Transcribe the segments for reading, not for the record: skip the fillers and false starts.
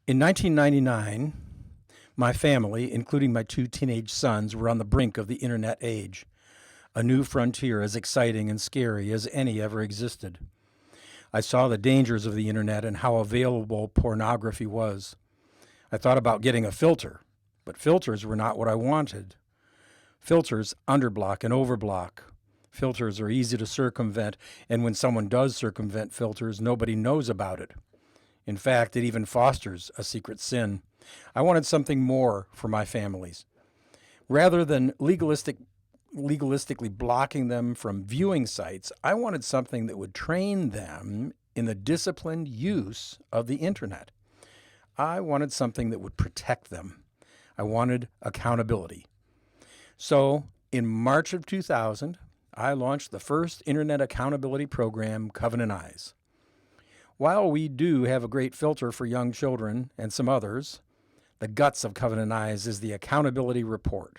In 1999, my family, including my two teenage sons, were on the brink of the internet age, a new frontier as exciting and scary as any ever existed. I saw the dangers of the internet and how available pornography was. I thought about getting a filter, but filters were not what I wanted. Filters underblock and overblock. Filters are easy to circumvent, and when someone does circumvent filters, nobody knows about it. In fact, it even fosters a secret sin. I wanted something more for my families. Rather than legalistically blocking them from viewing sites, I wanted something that would train them in the disciplined use of the internet. I wanted something that would protect them. I wanted accountability. So, in March of 2000, I launched the first internet accountability program, Covenant Eyes. While we do have a great filter for young children and some others, the guts of Covenant Eyes is the accountability report.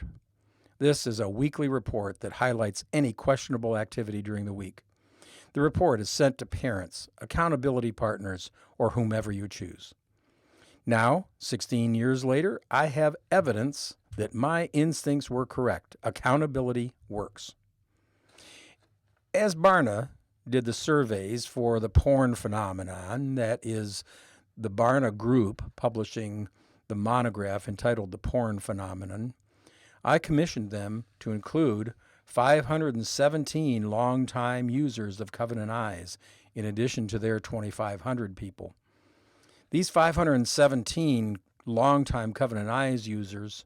This is a weekly report that highlights any questionable activity during the week. The report is sent to parents, accountability partners, or whomever you choose. Now, 16 years later, I have evidence that my instincts were correct. Accountability works. As Barna did the surveys for the porn phenomenon, that is the Barna Group publishing the monograph entitled The Porn Phenomenon, I commissioned them to include 517 longtime users of Covenant Eyes, in addition to their 2,500 people. These 517 longtime Covenant Eyes users,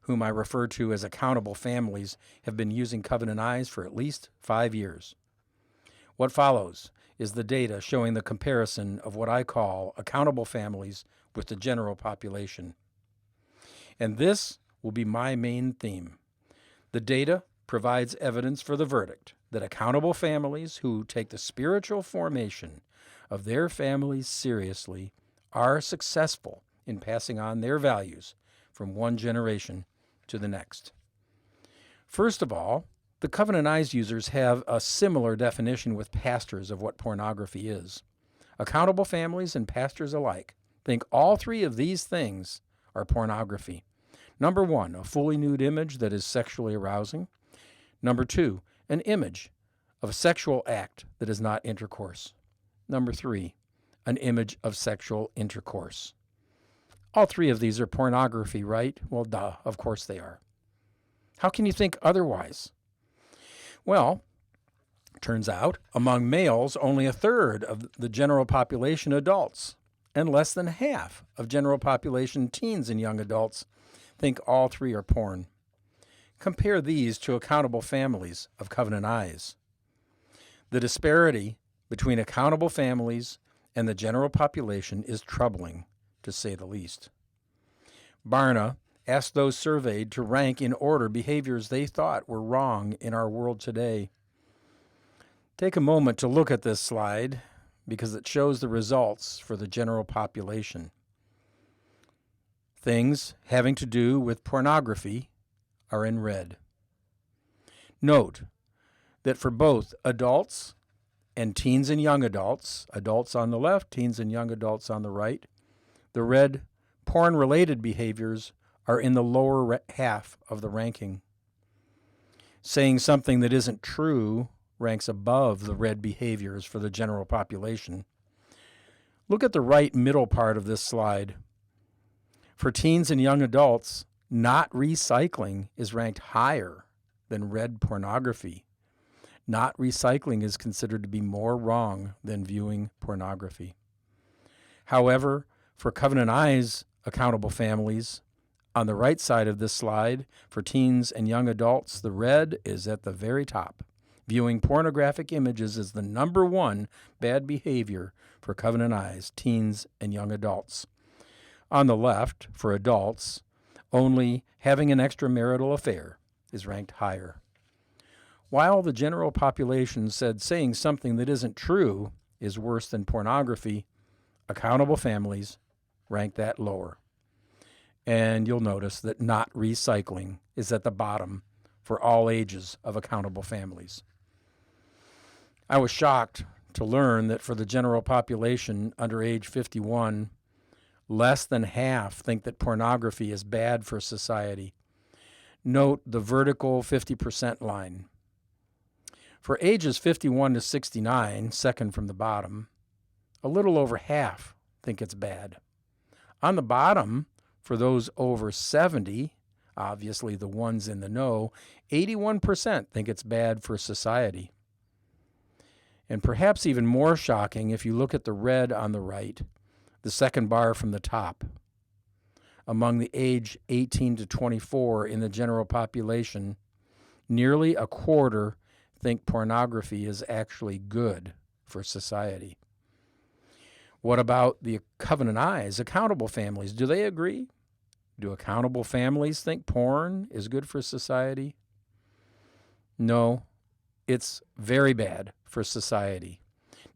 whom I refer to as accountable families, have been using Covenant Eyes for at least 5 years. What follows is the data showing the comparison of what I call accountable families with the general population. And this will be my main theme. The data provides evidence for the verdict that accountable families who take the spiritual formation of their families seriously are successful in passing on their values from one generation to the next. First of all, the Covenant Eyes users have a similar definition with pastors of what pornography is. Accountable families and pastors alike think all three of these things are pornography. Number one, a fully nude image that is sexually arousing. Number two, an image of a sexual act that is not intercourse. Number three, an image of sexual intercourse. All three of these are pornography, right? Well, duh, of course they are. How can you think otherwise? Well, turns out among males, only a third of the general population adults and less than half of general population teens and young adults think all three are porn. Compare these to accountable families of Covenant Eyes. The disparity between accountable families and the general population is troubling, to say the least. Barna asked those surveyed to rank in order behaviors they thought were wrong in our world today. Take a moment to look at this slide because it shows the results for the general population. Things having to do with pornography are in red. Note that for both adults and teens and young adults, adults on the left, teens and young adults on the right, the red porn-related behaviors are in the lower half of the ranking. Saying something that isn't true ranks above the red behaviors for the general population. Look at the right middle part of this slide. For teens and young adults, not recycling is ranked higher than red pornography. Not recycling is considered to be more wrong than viewing pornography. However, for Covenant Eyes accountable families, on the right side of this slide, for teens and young adults, the red is at the very top. Viewing pornographic images is the number one bad behavior for Covenant Eyes, teens and young adults. On the left, for adults, only having an extramarital affair is ranked higher. While the general population said saying something that isn't true is worse than pornography, accountable families rank that lower. And you'll notice that not recycling is at the bottom for all ages of accountable families. I was shocked to learn that for the general population under age 51, Less than half think that pornography is bad for society. Note the vertical 50% line. For ages 51 to 69, second from the bottom, a little over half think it's bad. On the bottom, for those over 70, obviously the ones in the know, 81% think it's bad for society. And perhaps even more shocking if you look at the red on the right, the second bar from the top. Among the age 18 to 24 in the general population, nearly a quarter think pornography is actually good for society. What about the Covenant Eyes, accountable families? Do they agree? Do accountable families think porn is good for society? No, it's very bad for society.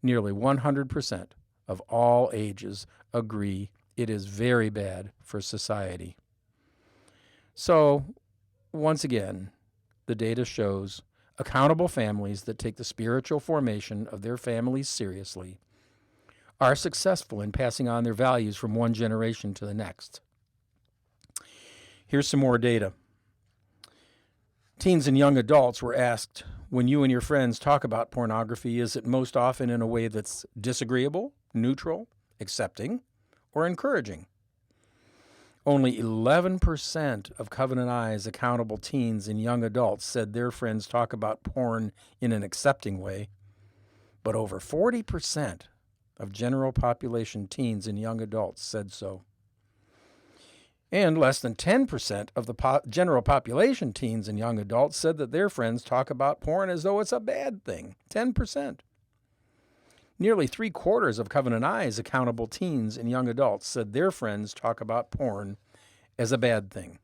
Nearly 100% of all ages agree it is very bad for society. So, once again, the data shows accountable families that take the spiritual formation of their families seriously are successful in passing on their values from one generation to the next. Here's some more data. Teens and young adults were asked, when you and your friends talk about pornography, is it most often in a way that's disagreeable, neutral, accepting, or encouraging? Only 11% of Covenant Eyes accountable teens and young adults said their friends talk about porn in an accepting way, but over 40% of general population teens and young adults said so. And less than 10% of the general population teens and young adults said that their friends talk about porn as though it's a bad thing. 10%. Nearly 3/4 of Covenant Eyes accountable teens and young adults said their friends talk about porn as a bad thing.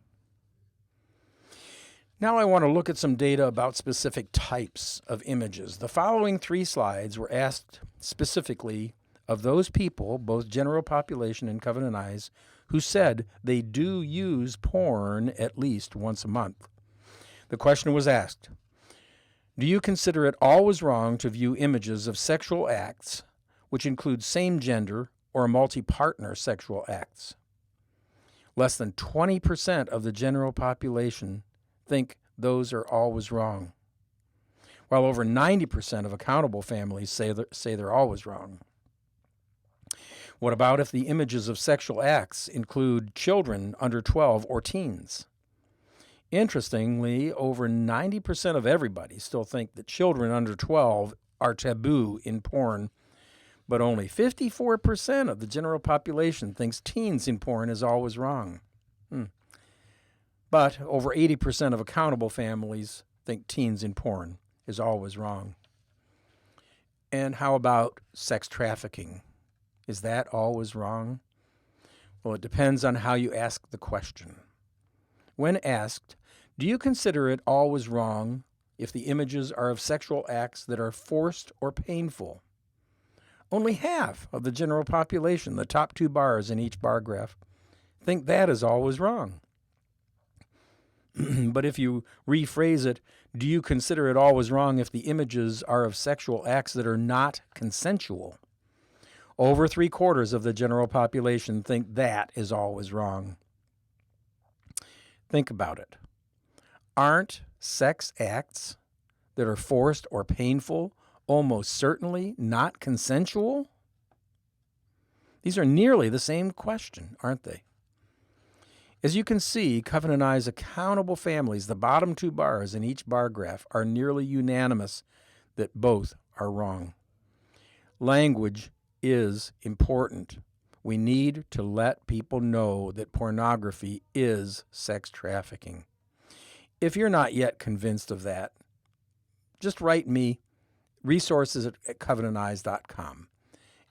Now I want to look at some data about specific types of images. The following 3 slides were asked specifically of those people, both general population and Covenant Eyes, who said they do use porn at least once a month. The question was asked, do you consider it always wrong to view images of sexual acts, which include same-gender or multi-partner sexual acts? Less than 20% of the general population think those are always wrong, while over 90% of accountable families say they're always wrong. What about if the images of sexual acts include children under 12 or teens? Interestingly, over 90% of everybody still think that children under 12 are taboo in porn, but only 54% of the general population thinks teens in porn is always wrong. But over 80% of accountable families think teens in porn is always wrong. And how about sex trafficking? Is that always wrong? Well, it depends on how you ask the question. When asked, do you consider it always wrong if the images are of sexual acts that are forced or painful? Only half of the general population, the top 2 bars in each bar graph, think that is always wrong. But if you rephrase it, do you consider it always wrong if the images are of sexual acts that are not consensual? Over 3/4 of the general population think that is always wrong. Think about it. Aren't sex acts that are forced or painful almost certainly not consensual? These are nearly the same question, aren't they? As you can see, Covenant Eyes accountable families, the bottom 2 bars in each bar graph, are nearly unanimous that both are wrong. Language is important. We need to let people know that pornography is sex trafficking. If you're not yet convinced of that, just write me, resources at covenanteyes.com,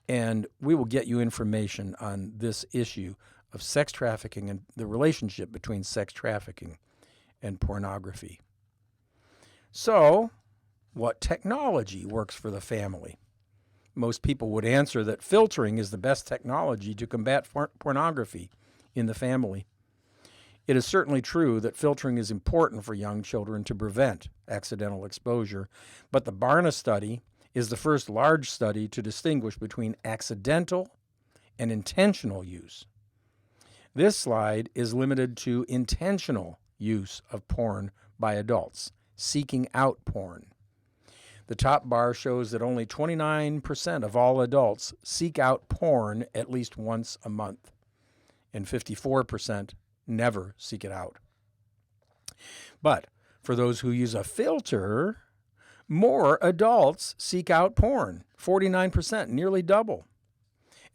and we will get you information on this issue of sex trafficking and the relationship between sex trafficking and pornography. So, what technology works for the family? Most people would answer that filtering is the best technology to combat pornography in the family. It is certainly true that filtering is important for young children to prevent accidental exposure, but the Barna study is the first large study to distinguish between accidental and intentional use. This slide is limited to intentional use of porn by adults seeking out porn. The top bar shows that only 29% of all adults seek out porn at least once a month, and 54% never seek it out. But for those who use a filter, more adults seek out porn, 49%, nearly double.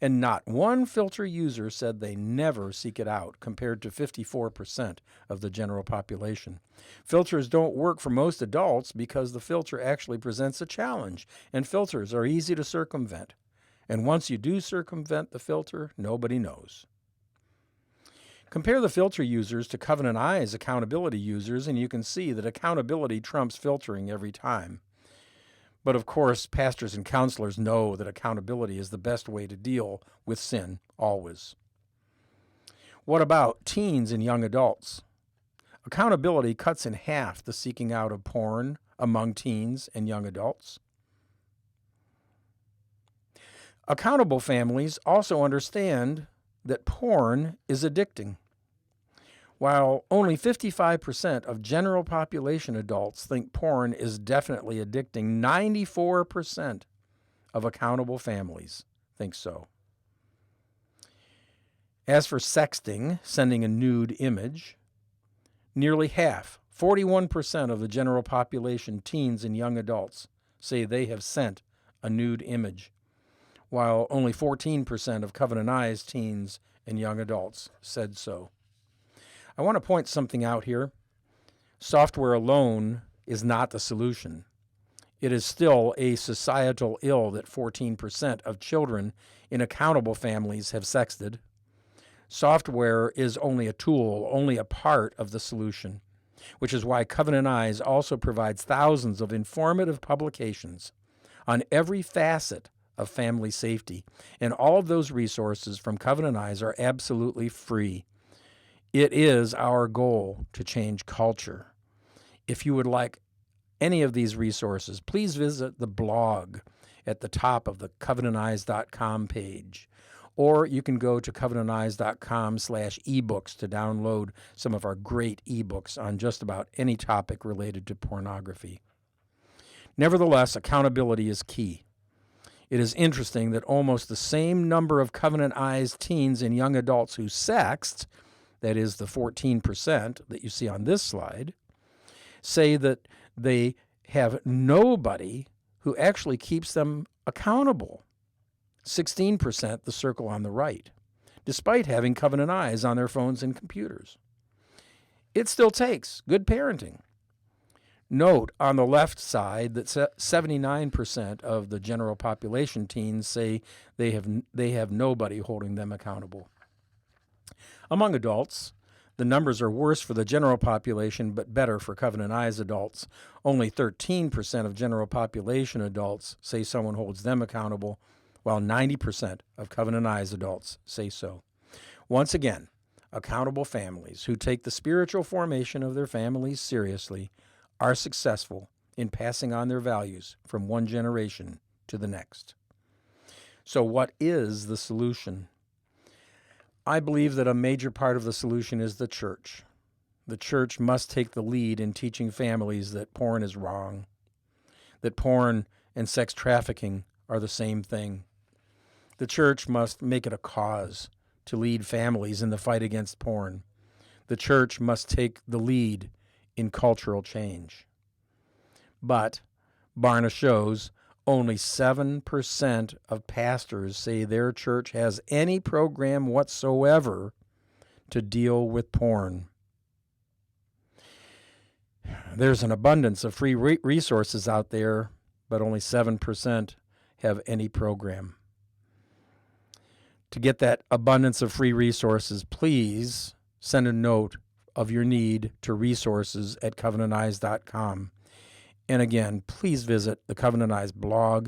And not one filter user said they never seek it out, compared to 54% of the general population. Filters don't work for most adults because the filter actually presents a challenge, and filters are easy to circumvent. And once you do circumvent the filter, nobody knows. Compare the filter users to Covenant Eyes accountability users, and you can see that accountability trumps filtering every time. But of course, pastors and counselors know that accountability is the best way to deal with sin, always. What about teens and young adults? Accountability cuts in half the seeking out of porn among teens and young adults. Accountable families also understand that porn is addicting. While only 55% of general population adults think porn is definitely addicting, 94% of accountable families think so. As for sexting, sending a nude image, nearly half, 41% of the general population, teens and young adults, say they have sent a nude image, while only 14% of Covenant Eyes teens and young adults said so. I want to point something out here. Software alone is not the solution. It is still a societal ill that 14% of children in accountable families have sexted. Software is only a tool, only a part of the solution, which is why Covenant Eyes also provides thousands of informative publications on every facet of family safety. And all of those resources from Covenant Eyes are absolutely free. It is our goal to change culture. If you would like any of these resources, please visit the blog at the top of the covenanteyes.com page. Or you can go to covenanteyes.com/ebooks to download some of our great ebooks on just about any topic related to pornography. Nevertheless, accountability is key. It is interesting that almost the same number of Covenant Eyes teens and young adults who sexted, that is the 14% that you see on this slide, say that they have nobody who actually keeps them accountable. 16%, the circle on the right, despite having Covenant Eyes on their phones and computers. It still takes good parenting. Note on the left side that 79% of the general population teens say they have nobody holding them accountable. Among adults, the numbers are worse for the general population, but better for Covenant Eyes adults. Only 13% of general population adults say someone holds them accountable, while 90% of Covenant Eyes adults say so. Once again, accountable families who take the spiritual formation of their families seriously are successful in passing on their values from one generation to the next. So what is the solution? I believe that a major part of the solution is the church. The church must take the lead in teaching families that porn is wrong, that porn and sex trafficking are the same thing. The church must make it a cause to lead families in the fight against porn. The church must take the lead in cultural change. But Barna shows only 7% of pastors say their church has any program whatsoever to deal with porn. There's an abundance of free resources out there, but only 7% have any program. To get that abundance of free resources, please send a note of your need to resources at covenanteyes.com. And again, please visit the Covenant Eyes blog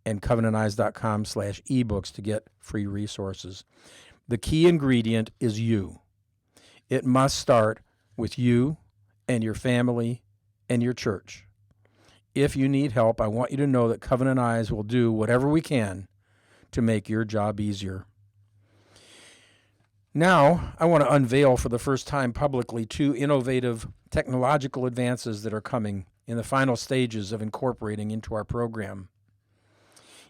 and covenanteyes.com/ebooks to get free resources. The key ingredient is you. It must start with you and your family and your church. If you need help, I want you to know that Covenant Eyes will do whatever we can to make your job easier. Now, I want to unveil for the first time publicly two innovative technological advances that are coming in the final stages of incorporating into our program.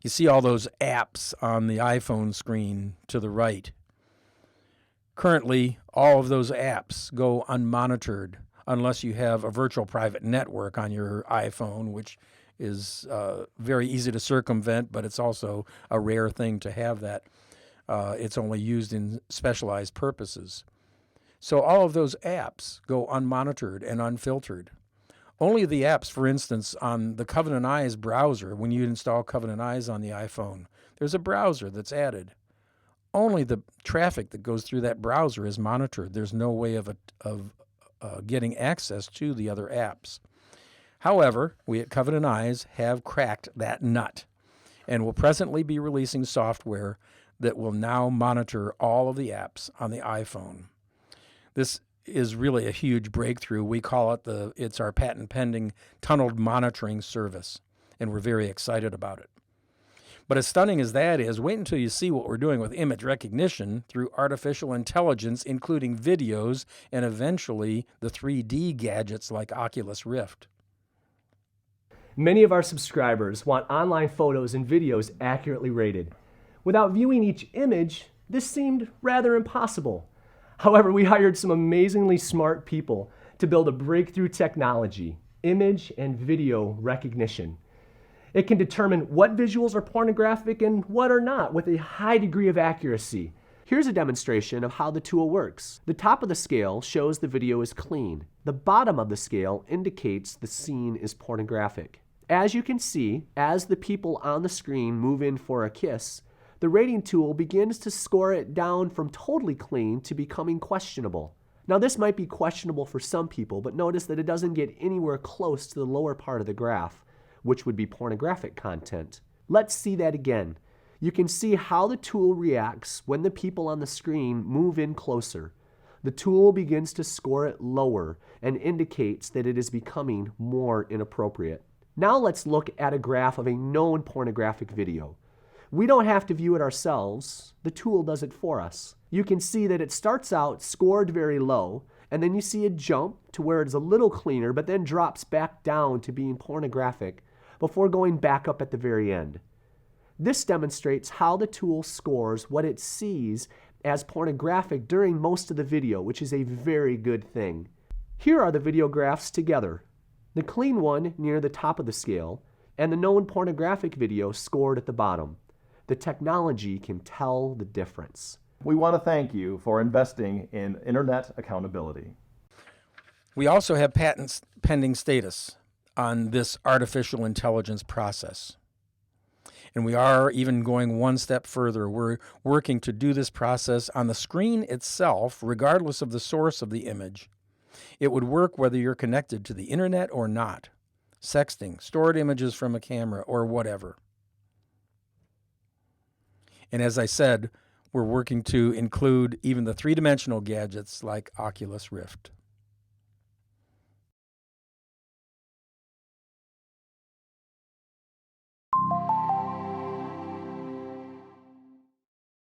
You see all those apps on the iPhone screen to the right. Currently, all of those apps go unmonitored unless you have a virtual private network on your iPhone, which is very easy to circumvent, but it's also a rare thing to have that. It's only used in specialized purposes. So all of those apps go unmonitored and unfiltered. Only the apps, for instance, on the Covenant Eyes browser, when you install Covenant Eyes on the iPhone, there's a browser that's added. Only the traffic that goes through that browser is monitored. There's no way of getting access to the other apps. However, we at Covenant Eyes have cracked that nut and will presently be releasing software that will now monitor all of the apps on the iPhone. This is really a huge breakthrough. We call it it's our patent pending tunneled monitoring service, and we're very excited about it. But as stunning as that is, wait until you see what we're doing with image recognition through artificial intelligence, including videos and eventually the 3D gadgets like Oculus Rift. Many of our subscribers want online photos and videos accurately rated. Without viewing each image, this seemed rather impossible. However, we hired some amazingly smart people to build a breakthrough technology, image and video recognition. It can determine what visuals are pornographic and what are not with a high degree of accuracy. Here's a demonstration of how the tool works. The top of the scale shows the video is clean. The bottom of the scale indicates the scene is pornographic. As you can see, as the people on the screen move in for a kiss, the rating tool begins to score it down from totally clean to becoming questionable. Now this might be questionable for some people, but notice that it doesn't get anywhere close to the lower part of the graph, which would be pornographic content. Let's see that again. You can see how the tool reacts when the people on the screen move in closer. The tool begins to score it lower and indicates that it is becoming more inappropriate. Now let's look at a graph of a known pornographic video. We don't have to view it ourselves. The tool does it for us. You can see that it starts out scored very low, and then you see a jump to where it's a little cleaner, but then drops back down to being pornographic before going back up at the very end. This demonstrates how the tool scores what it sees as pornographic during most of the video, which is a very good thing. Here are the video graphs together. The clean one near the top of the scale, and the known pornographic video scored at the bottom. The technology can tell the difference. We want to thank you for investing in internet accountability. We also have patents pending status on this artificial intelligence process. And we are even going one step further. We're working to do this process on the screen itself, regardless of the source of the image. It would work whether you're connected to the internet or not. Sexting, stored images from a camera, or whatever. And as I said, we're working to include even the three-dimensional gadgets like Oculus Rift.